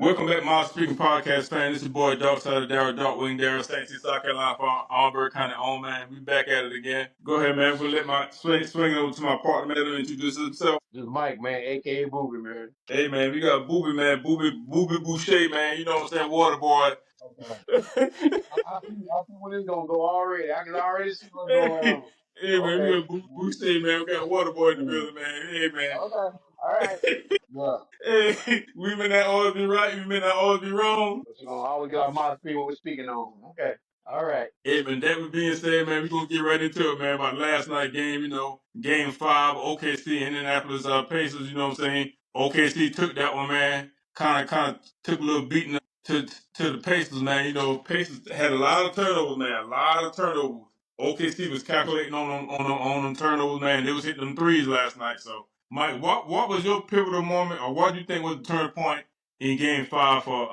Welcome back, my speaking podcast fan. This is your boy Dark Side of Darryl, Dark Wing Darryl, St. South Carolina from Auburn County on, man. We back at it again. Go ahead, man. We'll let my swing over to my partner, man. Let him introduce himself. This is Mike, man, aka Boogie, man. Hey, man, we got Booby, man. Booby Boucher, man. You know what I'm saying? Water boy. Okay. I see when it's gonna go already. I can already see what's going Hey, on. man, we Okay. got Boucher, man. We got Water boy in the Mm. building, man. Hey, man. Okay. All right. Yeah. Hey, we may not always be right. We may not always be wrong. But you know, I always got a mouth speak what we're speaking on. Okay. All right. Hey, man, that with being said, man, we're going to get right into it, man, about last night game, game 5, OKC, Indianapolis Pacers, you know what I'm saying? OKC took that one, man, kind of took a little beating to the Pacers, man. Pacers had a lot of turnovers, man, a lot of turnovers. OKC was calculating on them turnovers, man. They was hitting them threes last night. So, Mike, what was your pivotal moment, or what do you think was the turning point in game 5 for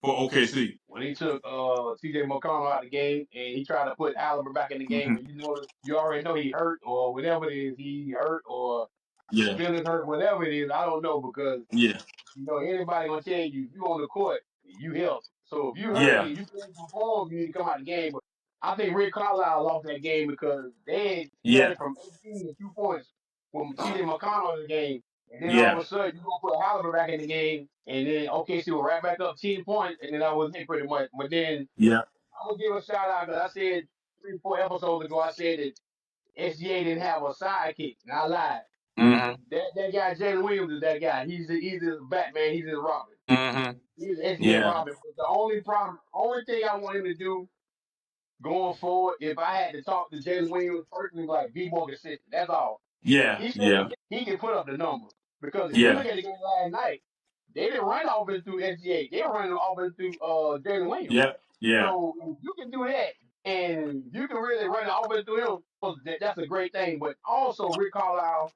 OKC? When he took TJ McConnell out of the game and he tried to put Halliburton back in the game, Mm-hmm. and you already know he hurt or whatever it is, he hurt or Yeah, feelings hurt, whatever it is, I don't know because yeah, anybody gonna tell you if you on the court, you healthy. So if you hurt yeah, and you can't perform, you need to come out of the game. But I think Rick Carlisle lost that game because he got yeah. it from 18 to 2 points from TJ McConnell in the game. And then all Yeah, of a sudden you gonna put Halliburton back in the game and then OKC will right back up 10 points and then that was it pretty much. But then yeah, I'm gonna give a shout out because I said 3, 4 episodes ago, I said that SGA didn't have a sidekick. And I lied. mm-hmm, That guy Jalen Williams is that guy. He's his Batman. He's his Robin. mm-hmm, He's SJ yeah, Robin. But the only thing I want him to do going forward, if I had to talk to Jalen Williams personally, like be more consistent. That's all. yeah, yeah, He can put up the numbers because if you yeah, look at the game last night, they didn't run offense through SGA. They were running offense through Jalen Williams. yeah, yeah, So if you can do that and you can really run the offense through him, that's a great thing. But also Rick Carlisle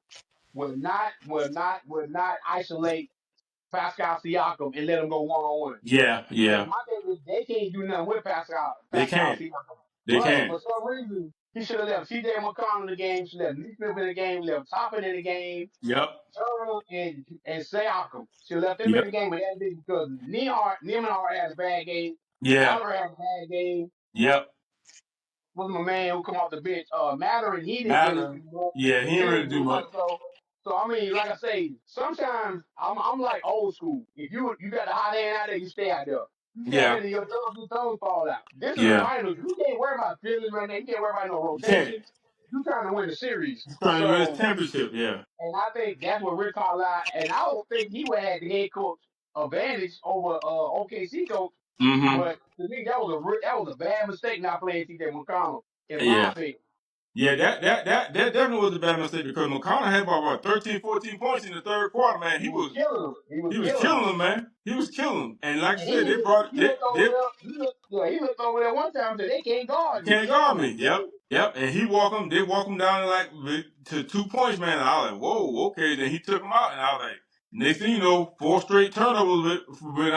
will not isolate Pascal Siakam and let him go one on one. yeah, Because yeah. my thing is they can't do nothing with They Pascal can, Siakam. they But can. for some reason, he should have left CJ McConnell in the game, should have left Neesmith in the game, left Toppin in the game, Yep, Turner and Siakam. Should have left them in yep, the game, but that's because Neimanhart had a bad game. yeah, Aller had a bad game. yep. Was my man who come off the bench. Matter and he didn't really Matter. do much. Yeah, he He didn't really didn't do do much. much. So I mean, like I say, sometimes I'm like old school. If you got a hot hand out there, you stay out there. You can't Yeah, really your toes fall out. This is the yeah. finals. You can't worry about feelings right now. You can't worry about no You can't. rotation. You trying to win the series. He's trying to win his So championship. Yeah. and I think that's what Rick Carlisle and I don't think he would have the head coach advantage over OKC coach. Mm-hmm. But to me, that was a bad mistake not playing TJ McConnell, in my Yeah. opinion. Yeah, that definitely was a bad mistake because McConnell had about what 13, 14 points in the third quarter, man. He was killing him. He was He was killing him. killing them, man. He was killing them. And like I And said, he looked over there. He looked over there one time and said, "They can't you guard me." can't guard me. Yep. Yep. And they walk him down to 2 points, man. And I was like, whoa, okay. Then he took him out, and I was like, next thing you know, 4 straight turnovers with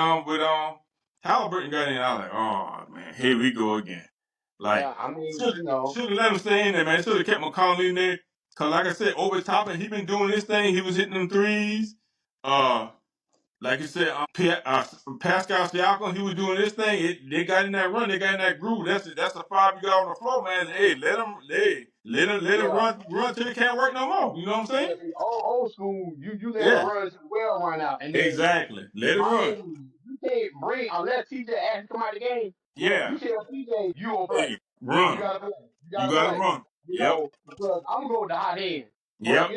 Halliburton got in. I was like, oh man, here we go again. Like Yeah, I mean, should have let him stay in there, man. Should have kept McConnell in there. Cause like I said, over top, and he been doing this thing. He was hitting them threes. Uh, like you said, Pascal Siakam, he was doing this thing. They got in that run. They got in that groove. That's the 5 you got on the floor, man. Hey, let him yeah, run till he can't work no more. You know what I'm yeah. saying? See, old school, you let them Yeah, run well run out, and then exactly. Let it my run. thing is, you can't bring unless TJ actually come out of the game. Yeah. You tell TJ you won't play. Hey, You run. gotta play. You You gotta gotta play. run. Yep. Because I'm gonna go with the hot hand. But Yep.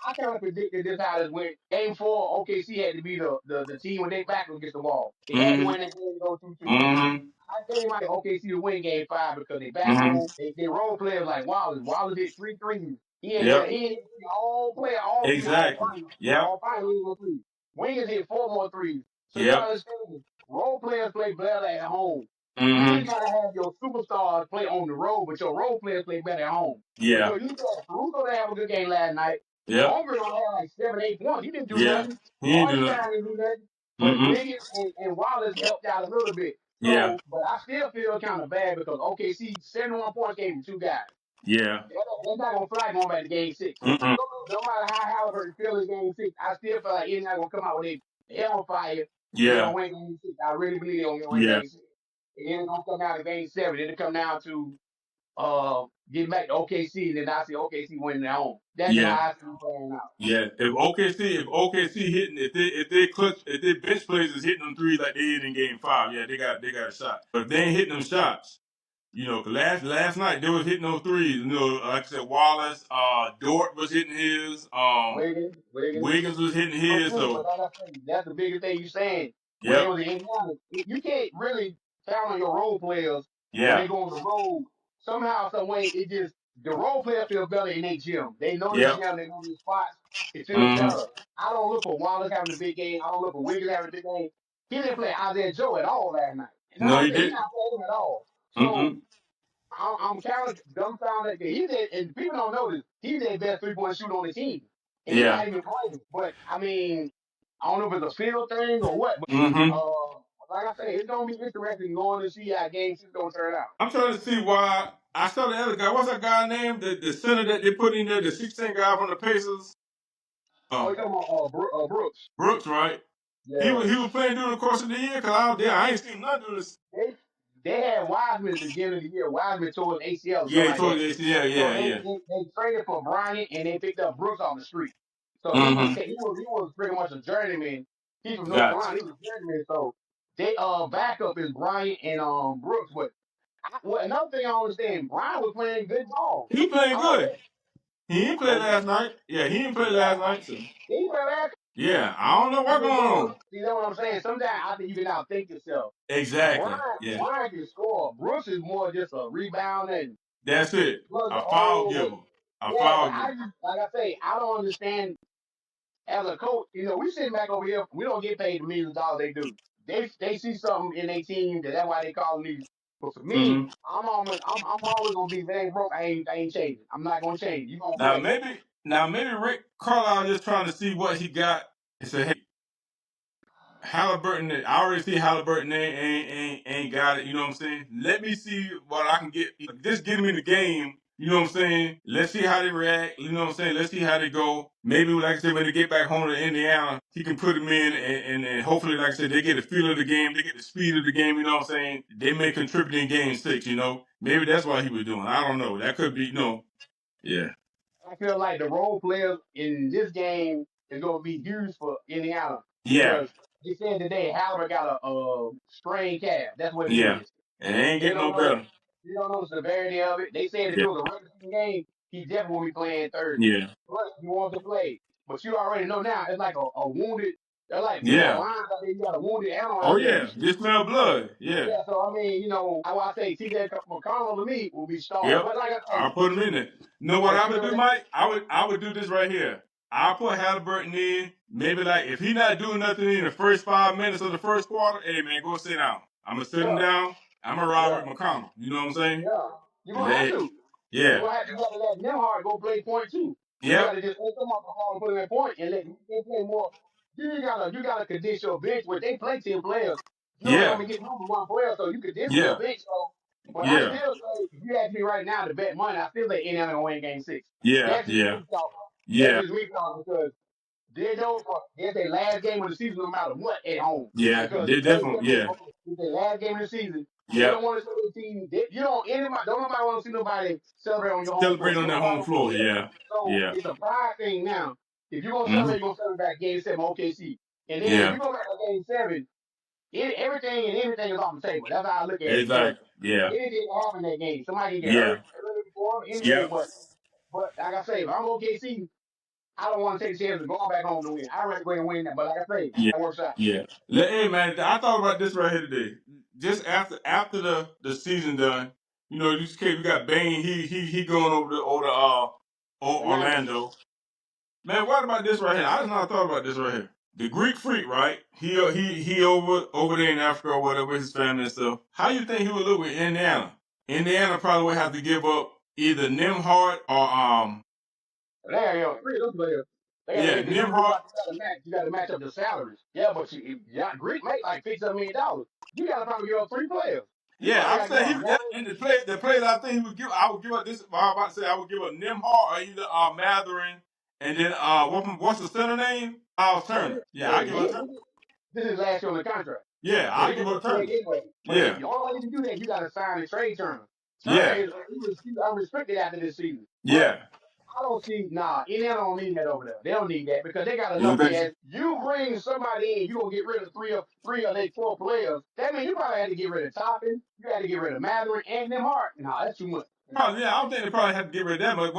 I kind of predicted this how this went. Game 4, OKC had to be the team when they back against the wall. They had to Mm-hmm. win that game, go 2-2. Mm-hmm. I think like OKC to win game 5 because they back Mm-hmm. home. They role players like Wallace. Wallace hit 3 threes. Yep. He ain't all player, all Exactly. finals. Yep. All finals threes. Wingers hit 4 more threes. So you Yep. understand, role players play better at home. You just Mm-hmm. gotta have your superstars play on the road, but your role players play better at home. Yeah. Because you said Caruso didn't have a good game last night. Yep. Holmgren only had like 7, 8 points. He didn't do Yeah. nothing. He ain't do nothing. Hartenstein didn't do nothing. But Mm-hmm. Wiggins and Wallace helped out a little bit. Yeah. So, but I still feel kind of bad because OKC 71 points came from 2 guys. Yeah. That's not gonna fly going back to game 6. Mm-mm. No matter how Halliburton feels in game 6, I still feel like he's not gonna come out with a hell on fire They're Yeah. gonna win game six. I really believe they're gonna win Yeah. game six. And then it's gonna come down to game seven. Then it come down to getting back to OKC, and then I see OKC winning at home. That's just how Yeah. I see it playing out. Yeah. If OKC hitting, if they bench players is hitting them threes like they hit in game five, yeah, they got a shot. But if they ain't hitting them shots, 'cause last night they was hitting those threes. Like I said, Wallace, Dort was hitting his, Wiggins. Wiggins was hitting So his. true, but So like I say, that's the biggest thing you saying. When they yep, was in Indiana, you can't really count on your role players when yeah, they go on the road. Somehow, some way, it just the role player feel better in their gym. They know the yep, gym, they know the spots. It feels mm-hmm. better. I don't look for Wallace having a big game. I don't look for Wiggins having a big game. He didn't play Isaiah Joe at all last night. No, No, he he did. not playing him at all. So Mm-mm. I'm kind of dumbfounded that he's a, and people don't know this. He's their best 3-point shooter on the team, and he's Yeah. not even playing. But I mean, I don't know if it's a field thing or what. But Mm-hmm. like I say, it's gonna be interesting going to see how game six gonna turn out. I'm trying to see why I saw the other guy. What's that guy named? The center that they put in there, the 16 guy from the Pacers. Oh, Uh, you talking about Brooks? Brooks, right? He Yeah, was he was playing during the course of the year because I ain't seen nothing doing this. they they had Wiseman at the beginning of the year. Wiseman tore his ACL or Yeah, something he like told that. you. Yeah, So yeah, yeah. they traded for Bryant and they picked up Brooks on the street. So Mm-hmm. he was pretty much a journeyman. He's from North Gotcha. Carolina. He was a journeyman. So they backup is Bryant and Brooks. But another thing I don't understand, Bryant was playing good ball. He playing I don't good. know. He didn't play last night. Yeah, he didn't play last night. So He played last. yeah, I don't know what's going on. You know what I'm saying? Sometimes I think you can outthink yourself. Exactly. Yeah, Bryant can score. Brooks is more just a rebound and that's it. plug the A foul hole. But giver. A yeah, but foul giver. like I say, I don't understand as a coach. We sitting back over here. We don't get paid the millions of dollars they do. They see something in their team that's why they call me. But for me, Mm-hmm. I'm always gonna be if it ain't broke. I ain't changing. I'm not gonna change. You gonna Now play. maybe now maybe Rick Carlisle just trying to see what he got and say, hey, Halliburton, I already see Halliburton ain't got it. You know what I'm saying? Let me see what I can get. Just get him in the game. You know what I'm saying? Let's see how they react. You know what I'm saying? Let's see how they go. Maybe, like I said, when they get back home to Indiana, he can put them in, and hopefully, like I said, they get the feel of the game, they get the speed of the game. You know what I'm saying? They may contribute in game six. Maybe that's what he was doing. I don't know. That could be. Yeah. I feel like the role players in this game is going to be huge for Indiana Yeah. because they said today Howard got a sprained calf. That's what it Yeah. is. And it ain't They getting don't no know. better. You don't know the severity of it. They said if Yeah. it was a regular season game, he definitely will be playing Thursday. Yeah. But he wants to play. But you already know now it's like a wounded. They're like you got Yeah. lines out there. You got a wounded animal Oh out there. You yeah. should. Just smell blood. Yeah. Yeah. So I mean, I say TJ McConnell to me will be starting. Yep. But like I say, I'll put him in there. You know what but I you would know do, Mike? I would do this right here. I'll put Halliburton in. Maybe like if he not doing nothing in the first 5 minutes of the first quarter, hey man, go sit down. I'm gonna sit him yeah, down. I'm a yeah. Robert McConnell. You know what I'm saying? Yeah, you're And gonna have let to. You're yeah. gonna have to let Nemhard go play point too. You Yep. gotta just take them off the ball and put them at point and let them play more. You gotta condition your bench where they play 10 players. You only Yeah. gonna get number one player, so you condition your Yeah. bench. So, but I Yeah. still say if you ask me right now to bet money, I still say Indiana gonna win game six. Yeah. That's just Yeah. me talking. That's Yeah. just me talking because they don't. It's their last game of the season, no matter what, at home. Yeah. Because They they definitely okay, yeah. it's their last game of the season. They Yep. don't want to see their team. You don't nobody want to see nobody celebrate on your home floor. Celebrate on their Nobody home want to floor. see that. Yeah. So Yeah. it's a pride thing now. If you're gonna Mm-hmm. celebrate, you're gonna celebrate back game seven OKC. And then if Yeah. you go back to game seven, everything and everything is off the table. That's how I look at it because Exactly. Yeah. anything can happen in that game. Somebody can get Yeah. hurt early before anything, Yep. but like I say, if I'm OKC, I don't want to take a chance of going back home to win. I'd rather go and win that. But like I say, Yeah. that works out. Yeah. Hey man, I thought about this right here today. Just after the season done, this kid we got Bane. He going Orlando. Orlando. Man, what about this right here? I just not thought about this right here. The Greek freak, right? He over there in Africa or whatever with his family and stuff. How you think he would look with Indiana? Indiana probably would have to give up either Nimhart or There you go. Three of those players. They got to yeah, get because you Nimhart. you got to match up the salaries. Yeah, but Greek make like $6 million. You got to probably give up three players. You Yeah, probably I'm got to give saying up one. and the players I think he would give. I would give up this. I'm about to say I would give up Nimhart or either Matherin, and then what's the center name? Miles Turner. Turner. Yeah, Yeah, I give up Turner. This is last year on the contract. Yeah, So I he give gonna up get paid Turner. anyway. But Yeah, the only way you can do that, you gotta sign a trade Turner. Turner yeah, is he's unrestricted after this season. But yeah. I don't see Indiana don't need that over there. They don't need that because they got You know enough what I'm gas. You bring somebody in, you gonna get rid of three of their 4 players. That means you probably had to get rid of Toppin, you had to get rid of Matherin and them Hart. That's too much. Probably, yeah, I don't think they probably have to get rid of that much.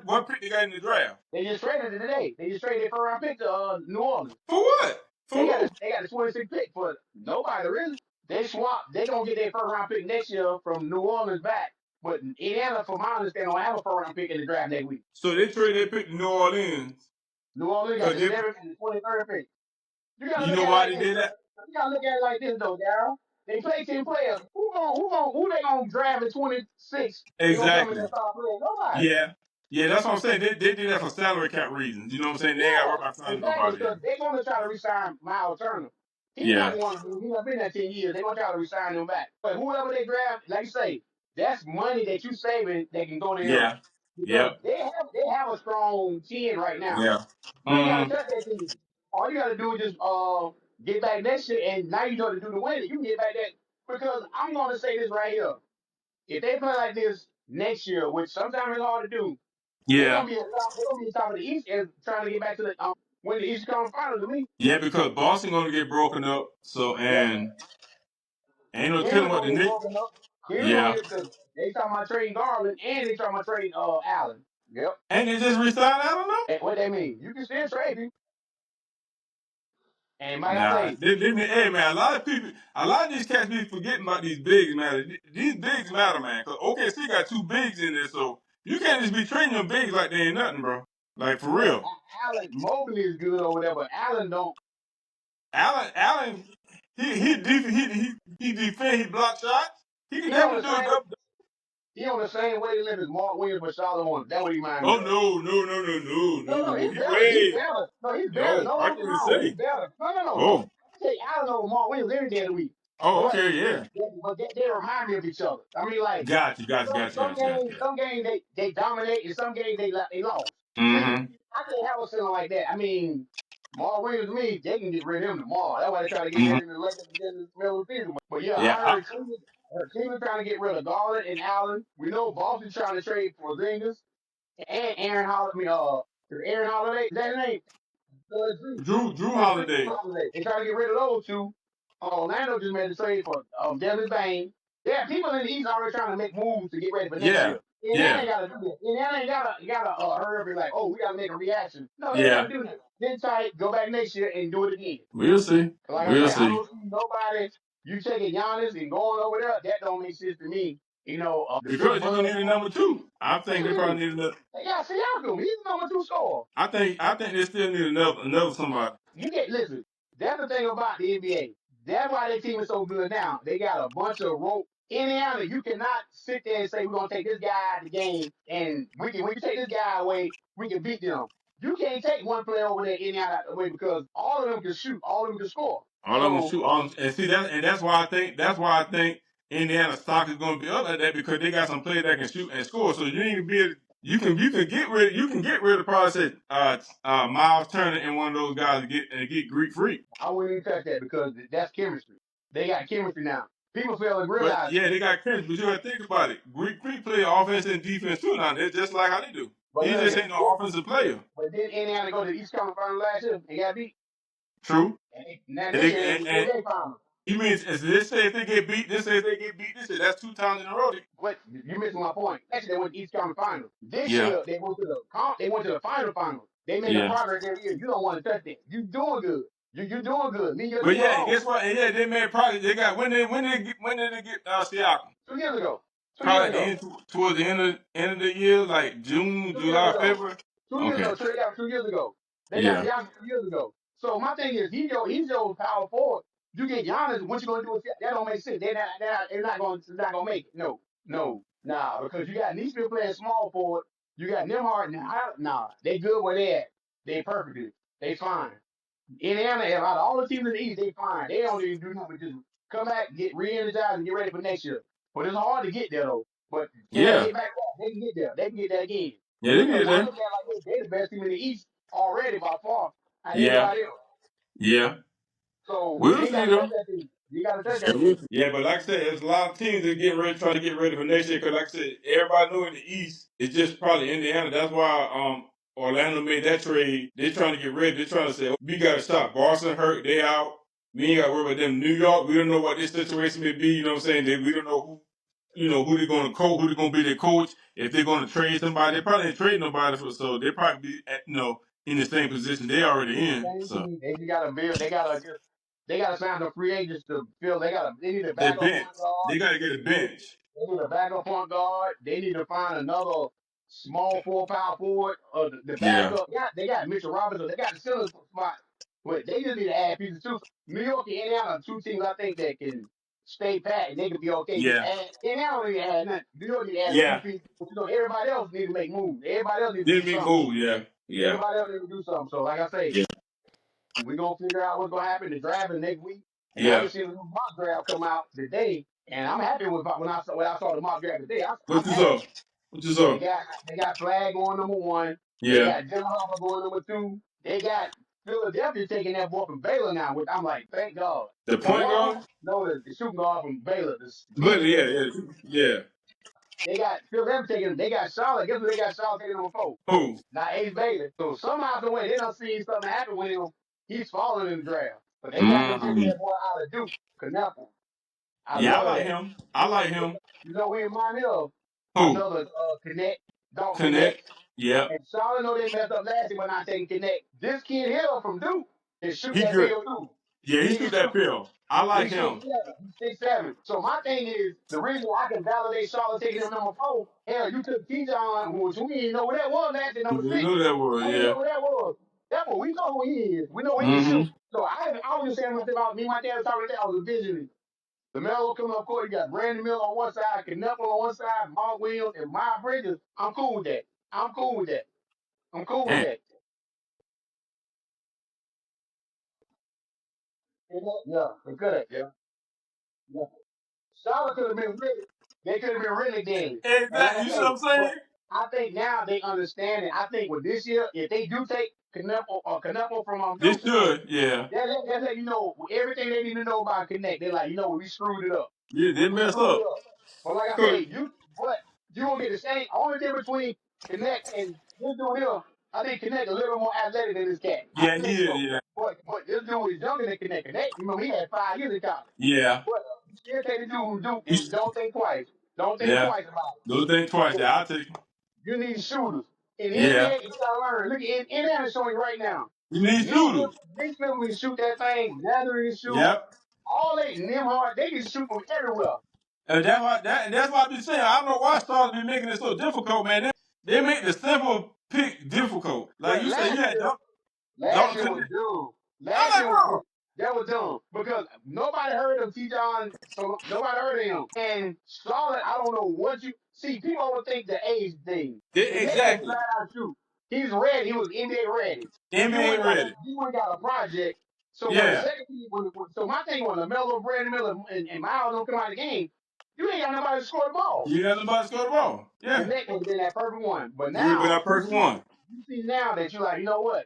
What pick they got in the draft? They just traded it today. They just traded their 1st round pick to New Orleans. For what? For who? They got a 26 pick for nobody really. They swapped. They gonna get their 1st round pick next year from New Orleans back. But Indiana, from my understanding, don't have a 1st round pick in the draft next week. So they traded their pick to New Orleans. New Orleans got Cause the they, 7th and the 23rd pick. You gotta you look know at it why like they this. did that? You gotta look at it like this though, Daryl. They play 10 players. Who they gonna draft at 26 and gonna come in Exactly. and start playing? Nobody. Yeah. Yeah, that's what I'm saying. They did that for salary cap reasons. You know what I'm saying? They ain't got to worry about Yeah, signing exactly. nobody Because else. they're gonna try to resign Miles Turner. He's not Yeah. going to. He's not been there 10 years. They're gonna try to resign him back. But whoever they draft, like you say, that's money that you saving that can go to him Yeah. because Yep. they have a strong 10 right now. Yeah. You ain't gotta Mm-hmm. touch that 10. All you gotta do is just get back next year, and now you know to do the winning. You can get back that because I'm gonna say this right here. If they play like this next year, which sometimes it's hard to do, they're Yeah. gonna be top of the East and trying to get back to the win the East Conference Finals to me. Yeah, because Boston gonna get broken up. So Yep. and ain't no telling Cleveland what the gonna get Knicks. broken up. Cleveland gonna Yeah. get because they talking about trading Garland and they talking about trading Allen. Yep. And they just resigned. I don't know. And what they mean? You can still trade him. And like I Nah, say, hey man, a lot of these cats be forgetting about these bigs, man. These bigs matter, man. Cause OKC got 2 bigs in there, so you can't just be trading your bigs like they ain't nothing, bro. Like for well, real. Allen Mobley is good over there, but Allen don't. Allen, he defend, he block shots. He can He on the definitely do a same. double. He on the same weight limit as Mark Williams, but Charlotte Hornets. That's what he remind me Oh of. no, no, no, no, no, No, no. he's He better. He's way better. No, he's better. no. No, I no, can't even no, he's say. better. No. Oh, I say Allen over Mark Williams every day of the week. oh, But okay, yeah. they remind me of each other. I mean, like Got you, got you, got you, some got you, got games, you. some games they dominate, and some games they lost. See, Mm-hmm. I can't have a center like that. I mean, Mark Williams to me, they can get rid of him tomorrow. That's why they try to get Mm-hmm. rid of him in the middle of the season. But yeah, Yeah. I heard Cleveland trying to get rid of Garland and Allen. We know Boston's trying to trade for Zingas and Aaron Holiday. Aaron Holiday. Is that his name? Drew. Drew Yeah, Drew Holiday. Holiday. They trying to get rid of those two. Orlando just made a trade for Devin Bain. Yeah, people in the East already trying to make moves to get ready for next Yeah. year. Indiana Yeah. ain't got to do that. Indiana ain't got to hurry up and like, oh, we got to make a reaction. No, they ain't got Yeah. to do that. Then tight, go back next year and do it again. We'll see. Like I We'll say, I see. don't see nobody. You taking Giannis and going over there, that don't make sense to me. The big Because you're buzz. gonna need a number two. I What think you they probably mean? need another. They got Siakam. He's the number 2 scorer. I think they still need another somebody. You get listen. That's the thing about the NBA. That's why their team is so good now. They got a bunch of rope. Indiana, you cannot sit there and say we're gonna take this guy out of the game and we can take this guy away, we can beat them. You can't take one player over there Indiana out the way because all of them can shoot, all of them can score. All of them So shoot. And see that's why I think Indiana stock is gonna be up like that because they got some players that can shoot and score. So you ain't be you can get rid of probably say Miles Turner and one of those guys to get Greek Freak. I wouldn't even touch that because that's chemistry. They got chemistry now. People fail to But realize yeah, they got Chris, but you gotta think about it. Greek Freak play offense and defense too now. They're just like how they do. but He look just here. ain't no offensive player. But then Indiana go to the East Conference Final last year and got beat. True. Now And this they year they and NBA Finals. you mean as this say if they get beat, this say if they get beat, this year, that's 2 times in a row. What you missing my point? Actually, they went to East Conference Finals. This Yeah, year they went to the finals. They making yeah. progress every year. You don't want to touch that. You doing good. You doing good. Leave your But team yeah, and alone. guess what? And yeah, they made probably they got when did they get Siakam? 2 years ago. 2 years Probably ago. towards the end of the year, like June, 2 years July, ago. February. 2 years Okay. ago. Trade out 2 years ago. They got Yeah. Giannis 2 years ago. So my thing is, he's your power forward. You get Giannis. What you gonna do with that? That don't make sense. They're not gonna make it. No, nah. Because you got Neesmith playing small forward. You got Nimhart. Nah. They good where they at. They perfectly. They fine. Indiana, out of all the teams in the East, they fine. They don't even do nothing but just come back, get re-energized, and get ready for next year. But it's hard to get there though. But can they Yeah. get back there? They can get there. They can get that again. Yeah, they Because get I there. look at it like they're the best team in the East already by far. And Yeah. anybody else. Yeah. So you We'll ain't see got to touch though. that team. You got to touch Yeah, that team. yeah, but like I said, there's a lot of teams that getting ready, trying to get ready for next year. Because like I said, everybody knew in the East, it's just probably Indiana. That's why Orlando made that trade. They're trying to get ready. They're trying to say, we got to stop Boston hurt. They out. We ain't got to worry about them. New York, we don't know what this situation may be. You know what I'm saying? We don't know who they're going to coach, who they're going to be their coach. If they're going to trade somebody, they probably ain't trade nobody for. So they probably be in the same position they already in. Same So team. They just got to build. They got to sign the free agents to fill. They need a they backup bench. point guard. They got to get a bench. They need a backup point guard. They need to find another small power forward. The Yeah. backup. Yeah, they got Mitchell Robinson. They got the center spot. But they just need to add pieces too. New York and Indiana are two teams I think that can stay pat and they can be okay. Just Yeah. add. Indiana don't need to add nothing. New York need to add a few Yeah. pieces. But everybody else need to make moves. Everybody else need to do Didn't make something. move. Yeah. Yeah. Everybody else need to do something. So like I say, Yeah. we're gonna figure out what's gonna happen. The draft is next week, and I Yeah. just seen a new mock draft come out today, and I'm happy with when I saw the mock draft today. I'm What you happy. saw? What you saw? They got Flag going number one. They Yeah. got Jim Harper going number two. They got Philadelphia taking that boy from Baylor now, which I'm like, thank God. The The point one, guard? no, the shooting guard from Baylor, the But defense yeah, player. yeah, yeah. They got Philadelphia taking. They got Charlotte. Guess what? They got Charlotte taking number four. Who? Now Ace Bailey. So somehow, some way, they done seen something happen with him. He's falling in the draft. But they got them taking Mm. that boy out of Duke, Knappel. I Yeah, I love like that. him. I like him. You know, we remind me of Who? another Connect, Dalton Connect. Connect. Yep. And Charlotte know they messed up last year when I taking Connect. This kid here from Duke can shoot He that good. field too. Yeah, he He can shoot that shoot. pill. I like He's him. 6'7". He's 6'7". So my thing is the reason I can validate Charlotte taking him number four. Hell, you took Keyshawn, which we didn't know what that was last year, number You six. knew that was, We didn't know yeah. what that was. That's what we know who he is. We know he can Mm-hmm. shoot. So I was just saying something about me, my dad was talking about I was envisioning. The Melo coming up court, you got Brandon Miller on one side, Knuckle on one side, Mark Williams, and Miles Bridges. I'm cool with that. I'm cool with that. I'm cool with Damn. that. Yeah, they could have. Yeah. Yeah. Charlotte could have been really, they could have been really dangerous. And like Exactly. I You see what say, I'm saying? but I think now they understand it. I think with this year, if they do take Knuckle from This Duke, should, yeah. that's let you know everything they need to know about Connect. They're like, we screwed it up. Yeah, they We mess screwed it up. up. But like I say, 'Cause- but you gonna get the same. Only difference between Connect and this dude here, I think Connect a little more athletic than this cat. I yeah, think he is, so. yeah. But this dude is younger than Connect. Connect, he had 5 years in college. Yeah. But you still take the dude from Duke and He's- don't think twice. Don't think yeah. twice about Those things twice. it. Yeah, I'll take him. You need shooters. In the Yeah. NBA, you gotta learn. Look at Indiana showing right now. You need shooters. Nick Smith can shoot that thing. Nather can shoot. Yep. All they Nimhard, they can shoot from everywhere. And that's why I be saying I don't know why stars be making it so difficult, man. They make the simple pick difficult. Like But you say, yeah, last don't year was connect. dumb. I'm Last like, year was bro. that was dumb because nobody heard of T. John, so nobody heard of him. And Charlotte, I don't know what you see. People would think the age thing. Connect can Exactly. flat out shoot. He's ready. He was NBA ready. NBA ready. He went got a project. So when the Yeah. second team, so my thing was LaMelo, Brandon Miller, and Miles don't come out of the game. You ain't got nobody to score the ball. You got nobody to score the ball. Yeah. Connect has been that perfect one. But You would have been now our first one. you see now that you're like, you know what?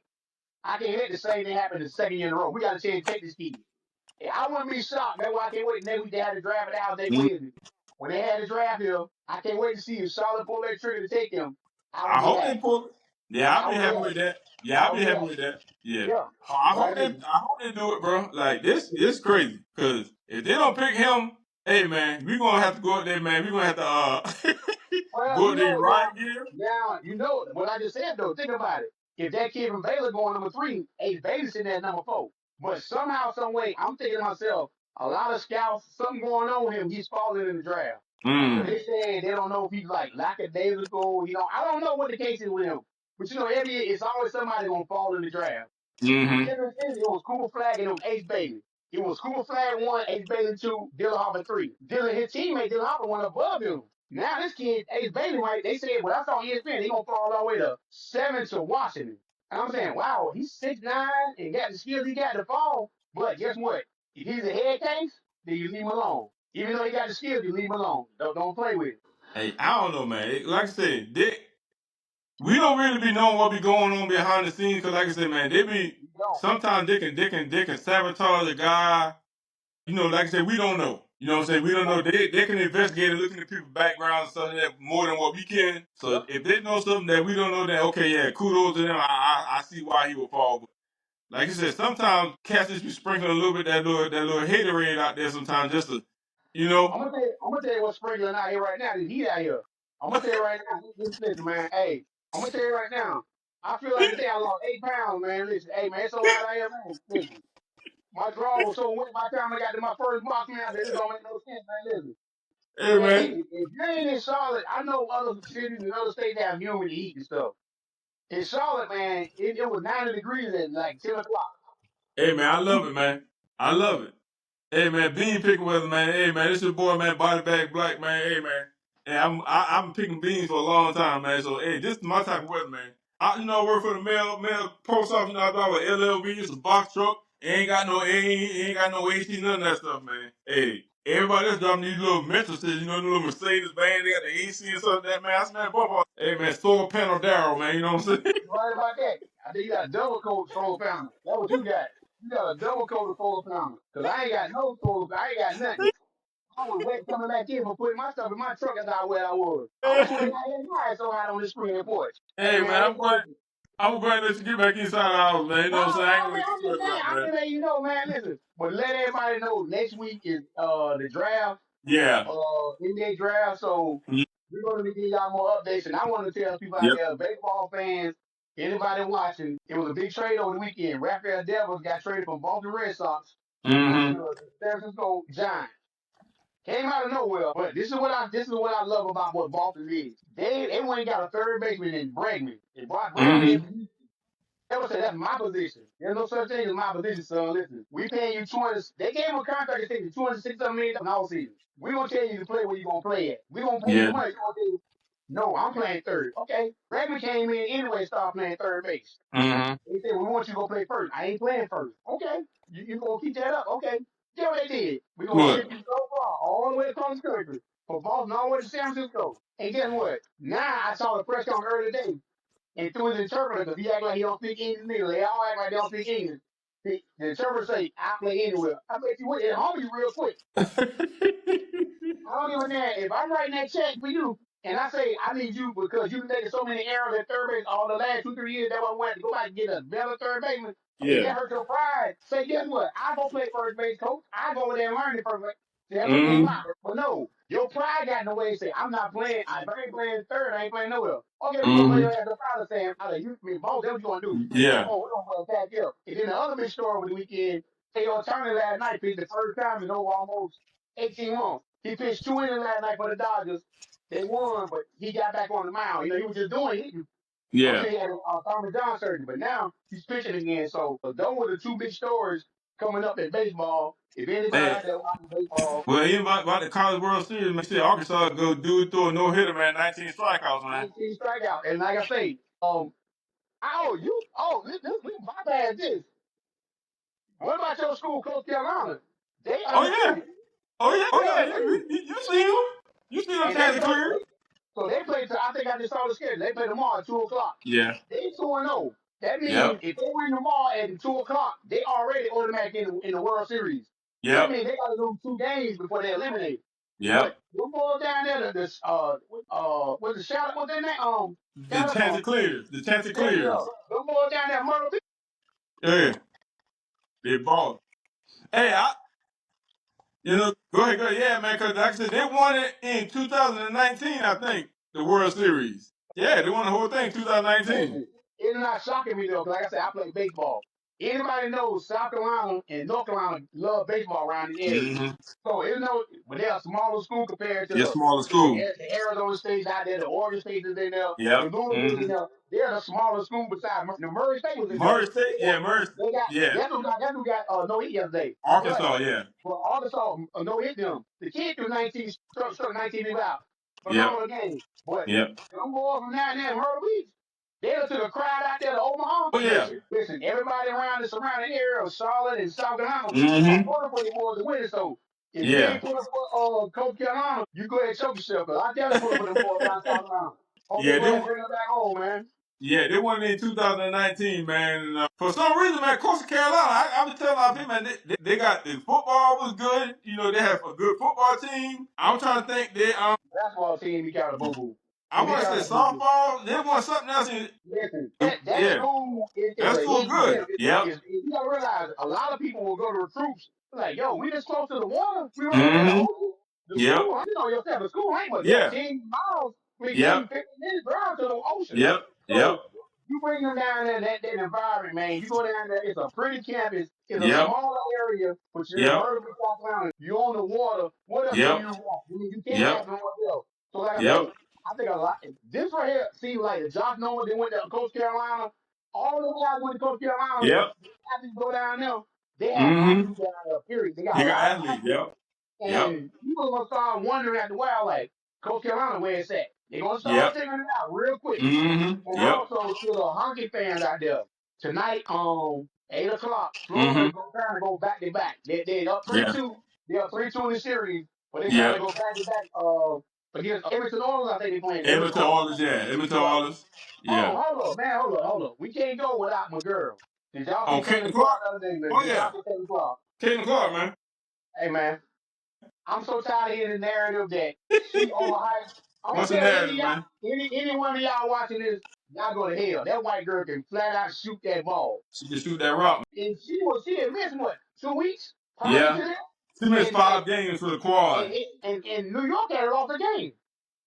I can't let the same thing happen the second year in a row. We got to take this kid. I wouldn't be shocked. That's why I can't wait. Next week they had to draft it out next Mm. Wednesday. When they had to draft him, I can't wait to see if Charlotte pull that trigger to take him. I would I be hope they happy. pull it. Yeah, I'll I be would be happy happy. with that. Yeah, I I'll would be be happy happy. with that. Yeah. Yeah. Like I said, I hope they do it, bro. Like this crazy. Cause if they don't pick him, hey man, we gonna have to go up there, man. We gonna have to well, go up there right here. now you know what I just said though. Think about it. If that kid from Baylor going number three, Ace Bailey sitting at number four. But somehow, some way, I'm thinking to myself, a lot of scouts, something going on with him. He's falling in the draft. They saying they don't know if he's like lackadaisical. I don't know what the case is with him. But every year it's always somebody gonna fall in the draft. Mm-hmm. It was Cooper Flag and it was Ace Bailey. It was Cooper Flag one, Ace Bailey two, Dylan Harper three. His teammate Dylan Harper went above him. Now this kid, Ace Bailey, right? They said, well, that's on ESPN. He gonna fall all the way to 7 to Washington. And I'm saying, wow, he's 6'9" and got the skills he got to fall. But guess what? If he's a head case, then you leave him alone. Even though he got the skills, you leave him alone. Don't play with it. Hey, I don't know, man. Like I said, we don't really be knowing what be going on behind the scenes. Cause like I said, man, they be sometimes they can sabotage the guy. Like I said, we don't know. You know what I'm saying? We don't know. They can investigate and look into people's backgrounds and stuff like that more than what we can. So if they know something that we don't know, then okay, yeah, kudos to them. I see why he would fall. But like I said, sometimes cats just be sprinkling a little bit that little haterade out there sometimes just to, you know. I'm gonna tell you what's sprinkling out here right now. This heat out here. I'm gonna tell you right now. Listen, man. Hey, I'm gonna tell you right now. I feel like today I lost 8 pounds, man. Listen, hey, man, it's so hot out here, man. Listen, my draw was so wet by the time I got to my first box, man. I said, this don't make no sense, man. Listen, Hey that man. heat. If you ain't in Charlotte, I know other cities and other states have humid heat and stuff. In Charlotte, man, it was 90 degrees at like 10 o'clock. Hey man, I love it, man. I love it. Hey man, bean picking weather, man. Hey man, this your boy, man. Body bag black, man. Hey man, and I'm picking beans for a long time, man. So hey, this is my type of weather, man. I work for the mail post office. I drive a LLV. It's a box truck. Ain't got no AC, none of that stuff, man. Hey, everybody else driving these little metro cities, the little Mercedes van. They got the AC and stuff like that, man. I smell bump off. Hey man, solar panel Darrow, man. You know what I'm saying? Right about that. I think you got a double coat solar panel. That's what you got. You got a double coat of solar panel. Cause I ain't got no solar. I ain't got nothing. I was wet coming back in for putting my stuff in my truck. That's how wet I was. I was sweating out here. Why it's so hot on this screen porch? Hey Hey man, man, it's working. I'm going to let you get back inside the house, man. You know what I'm No, saying? no, I ain't gonna man, let you I'm just sweat saying. up, I'm man. just letting you know, man. Listen, but let everybody know next week is the draft, Yeah. NBA draft. So Mhm. we're going to be giving y'all more updates. And I want to tell people out Yep. there, baseball fans, anybody watching, it was a big trade over the weekend. Rafael Devils got traded from Boston Red Sox to Mm-hmm. the San Francisco Giants. Came out of nowhere, but this is what I love about what Boston did. They went and got a third baseman in Bregman. And brought Bregman in. Mm-hmm. They would say that's my position. There's no such thing as my position, son. Listen, we paying you 20. They gave him a contract that takes $260 million in all season. We gonna tell you to play where you gonna play at. We gonna pay you the Yeah. money. You gonna tell you, no, I'm playing third. Okay, Bregman came in anyway, started playing third base. Mm-hmm. They said we want you to go play first. I ain't playing first. Okay, you gonna keep that up? Okay, yeah, what they did. We gonna ship What? you so far, all the way across the country, from Boston all the way to San Francisco. And guess what? Now I saw the press conference earlier today and through his interpreter, because he act like he don't speak English neither. They all act like they don't speak English. The interpreter say, I play anywhere. I bet you would. It home you real quick. I don't give a damn. If I'm writing that check for you, and I say I need you because you've taken so many errors at third base all the last 2, 3 years that I went to go back and get a better third baseman. If Yeah. that hurt your pride, say guess what? I go play first base, coach. I go over there and learn the first base. See, that's what came Mm-hmm. out. But no, your pride got in the way. Say I'm not playing. If I ain't playing third, I ain't playing nowhere. Okay, we're gonna play Mm-hmm. your ass up out of Sam. I like you me, boss. That's what you gonna do. Yeah. Oh, we're gonna back you up. And then the other big story over the weekend. Taylor Turner last night pitched the first time in over almost 18 months. He pitched 2 innings last night for the Dodgers. They won, but he got back on the mound. He was just doing hitting Yeah. until he had Tommy John surgery. But now he's pitching again. So those were the two big stories coming up in baseball. If anybody Hey. out there watching baseball, Well, he about the College World Series, man. Shit, Arkansas go do it through a no hitter, man. 19 strikeouts, man. 19 strikeout. And like I say, we bypass this. What about your school, Coach Carolina? They Oh yeah. undefeated. Oh They yeah. undefeated. You see him? You see them And they Chances play. clear? So they play. I think I just saw the schedule. They play tomorrow at 2 o'clock. Yeah. They 2-0. That means Yep. if they win tomorrow at 2 o'clock, they already automatic in the World Series. That Yep. means they got to lose 2 games before they eliminate. Yep. But them boys down there, what's the shout? What's their name? The Shout chance it clears. The chance it there you clears. go. Them boys down there, Myrtle Beach. Yeah. They ball. Hey, go ahead, go ahead. Yeah, man, because like I said, they won it in 2019, I think, the World Series. Yeah, they won the whole thing 2019. Listen, it's not shocking me though, 'cause like I said, I play baseball. Anybody knows South Carolina and North Carolina love baseball around the area. Mm-hmm. So it's no, but they're a smaller school compared to Yes, smaller school. the Arizona State's out there, the Oregon State is in there, the Yep. Louisville in Mm-hmm. there. They're the smaller school beside the Murray State was in there. Murray State, yeah, Murray. They got Yeah. that's who got no hit yesterday. But Arkansas, yeah. Arkansas no hit them. The kid threw 19 struck 19 people out. Yep. Phenomenal game. But Yep. them boys from down there in Myrtle Beach, they took a crowd out there to Omaha. Oh yeah. Listen, everybody around the surrounding area of Charlotte and South Carolina are Mm-hmm. pulling for you boys to win it. So if you Yeah. ain't pulling for Coach Carolina, you go ahead and choke yourself. Cause I definitely pulling for them boys down South Carolina. Hope they Yeah, go ahead and bring them back home, man. Yeah, they won it in 2019, man. And, for some reason, man, Coastal Carolina, I was telling our people, man, they got the football was good. You know, they have a good football team. I'm trying to think Basketball team be kind of boo boo. I They be want to kind say of boo boo. softball. They won something else. Listen, that Yeah, school is that's a still hidden good. gem. Yep. You gotta realize a lot of people will go to recruits like, yo, we this close to the water, we right there in the Mm-hmm. ocean. The Yep. school, you know yourself, the school ain't but yeah, Yeah. 10 miles, I mean Yep. 10, 15 minutes drive to the ocean. Yep. Yep. So you bring them down there, that environment, man. You go down there, it's a pretty campus, it's a Yep. smaller area, but you're in Yep. vertical South Carolina, you're on the water. What else can Yep. you want? I mean, you can't Yep. ask for what else. So like I Yep. say, I think a lot. This right here seems like the Josh Noah. They went to Coach Carolina. All the guys went to Coach Carolina. Yep. Athletes go down there. They have Mm-hmm. athletes down there. Period. They got You a got lot of athletes. athletes. Yep. Yep. And people gonna start wondering after a while, like Coach Carolina, where it's at. They're gonna start Yep. figuring it out real quick. Mm-hmm. And Yep. also to the hockey fans out there, tonight 8 o'clock, Mm-hmm. Florida go trying to go back to back. They up three Yeah. two. They up 3-2 in the series, but they trying Yep. to go back to back against Edmonton Oilers. I think they playing Edmonton Edmonton Oilers. Oilers. Yeah. Edmonton Yeah. Oilers. Yeah. Oh, hold up, man, hold up. We can't go without my girl. Did y'all see Oh, Caitlin Caitlin Clark Clark. the other day? Oh Did yeah. y'all see Caitlin Clark? Caitlin Clark, man. Hey man, I'm so tired of hearing the narrative that she overhyped. I'm gonna What's the tell any of narrative, y'all, man? any one of y'all watching this, y'all go to hell. That white girl can flat out shoot that ball. She can shoot that rock. And she had missed what 2 weeks prior to Yeah. that, She missed and and 5 games for the quad. and New York had lost the game.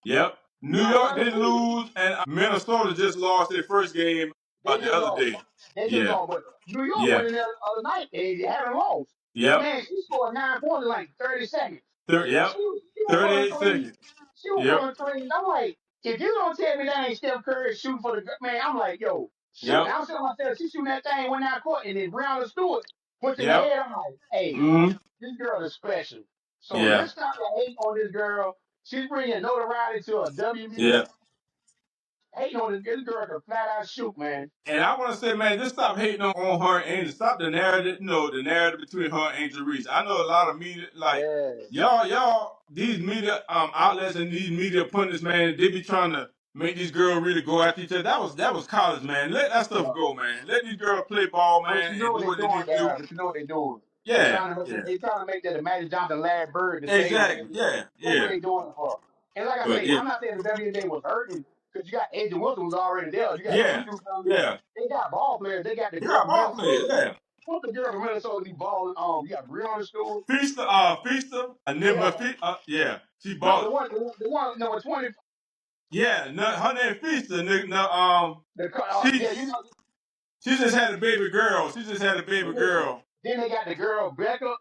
Yep. New New York was York didn't undefeated. lose, and Minnesota just lost their first game They the just other lost. day. They just Yeah. lost. But New York Yeah. went in there the other night. They haven't lost. Yep. Man, she scored 9 points in like 30 seconds. Yep. She was pulling 38 threes. seconds. She was Yep. pulling threes. I'm like, if you don't tell me that ain't Steph Curry shooting for the man, I'm like, yo, shoot. Yep. I'm telling myself, she shooting that thing went out court, and then Brown and Stewart puts in the Yep. head. I'm like, hey, Mm-hmm. this girl is special. So Yeah. let's stop the hate on this girl. She's bringing notoriety to a WNBA. Yeah. Hating on this girl can flat out shoot, man. And I want to say, man, just stop hating on her and stop the narrative. You know, the narrative between her and Reese. I know a lot of media, like Yeah. y'all, these media outlets and these media pundits, man, they be trying to make these girls really go after each other. That was college, man. Let that stuff go, man. Let these girls play ball, But man, you know and what do they're what they doing, need to do. Darren. But you know what they're doing. Yeah. Yeah. They trying to make that the Magic Johnson Larry Bird the same Exactly. thing. Yeah. That's what Yeah. they doing it for. And like I But say, yeah. I'm not saying the WNBA was hurting because you got Agent Wilson was already there. You got Yeah. Juju coming. Yeah. They got ball players. They got the You girl got from ball Minnesota. players. Yeah. What's the girl from Minnesota be balling? You got Breonna Stewart. Feaster, Yeah. yeah, she No, bought. the one number 20. Yeah, no, her name Feaster. No, Yeah, you she know. she just had a baby girl. She just had a baby Listen. girl. Then they got the girl Becca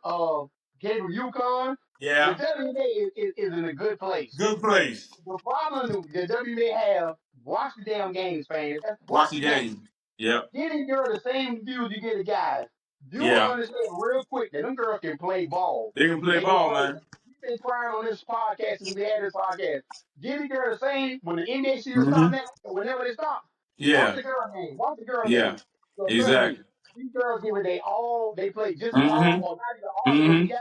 came from UConn. The Yeah, WNBA is in a good place. good place. The problem the WNBA have, watch the damn games, fans. Watch Watch the the game. game. Yep. Get these girls the same views you get the guys. You will Yeah, understand real quick that them girls can play ball. they can play They can ball, play. man. We've been crying on this podcast since we had this podcast. Give these girls the same when the NBA series start Mhm. now, whenever they stop. Watch Yeah. the girl game. Watch the girl Yeah. game. So trust me, Exactly. these girls give it they all. They play just as hard Mhm. or not even harder than the Mhm. guys.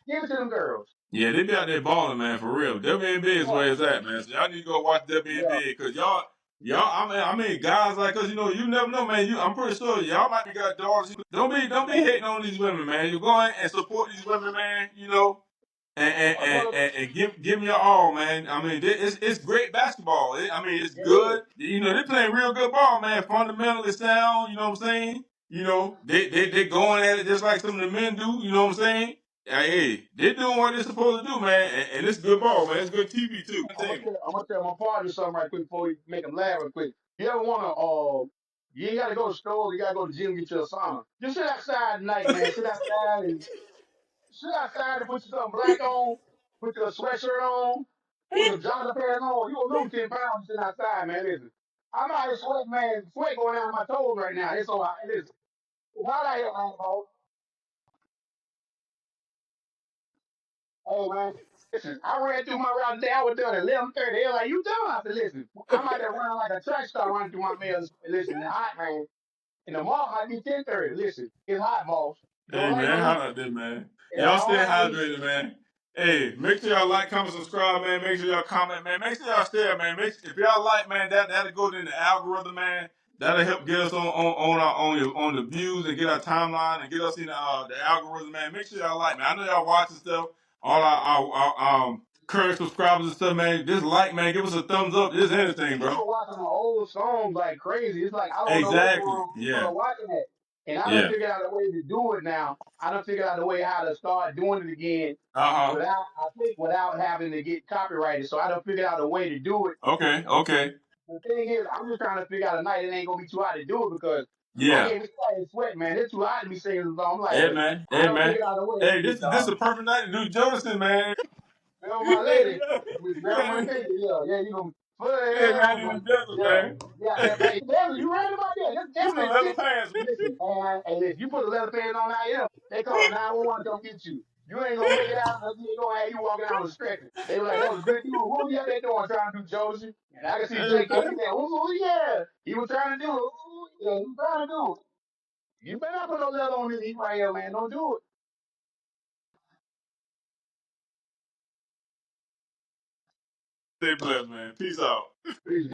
Give it to them girls. Yeah, they be out there balling, man, for real. WNBA is Yeah, where it's at, man. So y'all need to go watch yeah. WNBA because y'all, I mean, guys like us, you never know, man. I'm pretty sure y'all might be got daughters. Don't be hating on these women, man. You go in and support these women, man. And and, and, Another, and, and give them your all, man. I mean, it's great basketball. I mean, it's it is. good. They playing real good ball, man. Fundamentally sound. You know what I'm saying? They going at it just like some of the men do. You know what I'm saying? Hey, they're doing what they're supposed to do, man. And it's good ball, man. It's good TV too. I'm gonna tell my partner something right quick before we make him laugh real quick. You ever wanna you ain't gotta go to stores, you gotta go to the gym and get you a sauna. Just sit outside tonight, man. Sit outside and put you something black on, put your sweatshirt on, put your jogger pants on. You will lose 10 pounds sitting outside, man. Listen. I'm out here sweating, man. Sweat going down my toes right now. It's so hot. Listen. It's hot out here, man, folks. Hey man, listen, I ran through my route today. I was done at 11:30. They were like, "You done?" I said, "Listen, I might have run like a track star running through my mail. Listen, it's hot, man. And the mall might be 10:30. Listen, it's hot, boss. Hey Don't like man, no heat. holla at them, man. And I Y'all don't stay like no heat. hydrated, man. Hey, make sure y'all like, comment, subscribe, man. Make sure y'all comment, man. Make sure y'all share, man. If y'all like, man, that'll go in the algorithm, man. That'll help get us on the views and get our timeline and get us in the algorithm, man. Make sure y'all like, man. I know y'all watching stuff. All our current subscribers and stuff, man. Just like, man. Give us a thumbs up. Just anything, bro. People watching my old songs like crazy. It's like I don't know what's going Exactly. on. People Yeah. are watching that, and I done Yeah. figured out a way to do it now. I done figured out a way how to start doing it again Uh huh. without, I think, without having to get copyrighted. So I done figured out a way to do it. Okay. Okay. The thing is, I'm just trying to figure out a night it ain't gonna be too hot to do it because I Yeah. can't be starting sweat, man. It's too hot to be singing the song. I'm like, Hey but man. I Hey done man. figured out a way. Hey, this is a perfect night to do Jonathan, man. You know, my Hey, lady, with grandma and man. baby, yeah, you know, Hey man, in the desert, yeah, man. yeah, hey, Devin, you right about that. That's Get some definitely leather shit. pants, man. Listen, and if you put a leather pants on out here, they call 911 to come get you. You ain't gonna make it out unless you gonna have you walking out with a stretcher. They were like, that was a good dude. What was they doing trying to do, Josie? And I can see Hey Jake man. saying, ooh, yeah, he was trying to do it. Ooh, yeah, he was trying to do it. You better not put no leather on this heat right here, man. Don't do Stay blessed, man. Peace out. it.